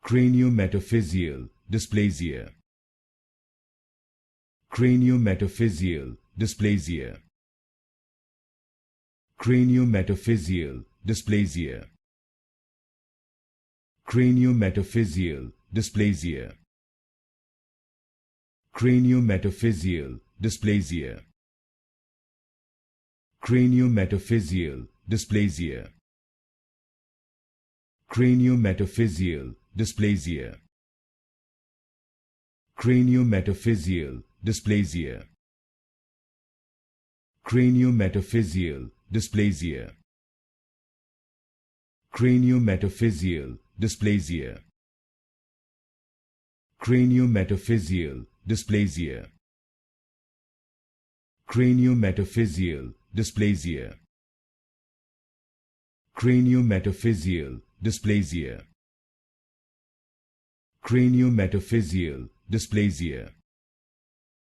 Craniometaphyseal dysplasia. Craniometaphyseal dysplasia. Craniometaphyseal dysplasia. Craniometaphyseal dysplasia. Craniometaphyseal dysplasia. Craniometaphyseal dysplasia. Craniometaphyseal dysplasia. Craniometaphyseal dysplasia. Craniometaphyseal dysplasia. Craniometaphyseal dysplasia. Craniometaphyseal dysplasia. Craniometaphyseal dysplasia. Craniometaphyseal dysplasia. Craniometaphyseal dysplasia.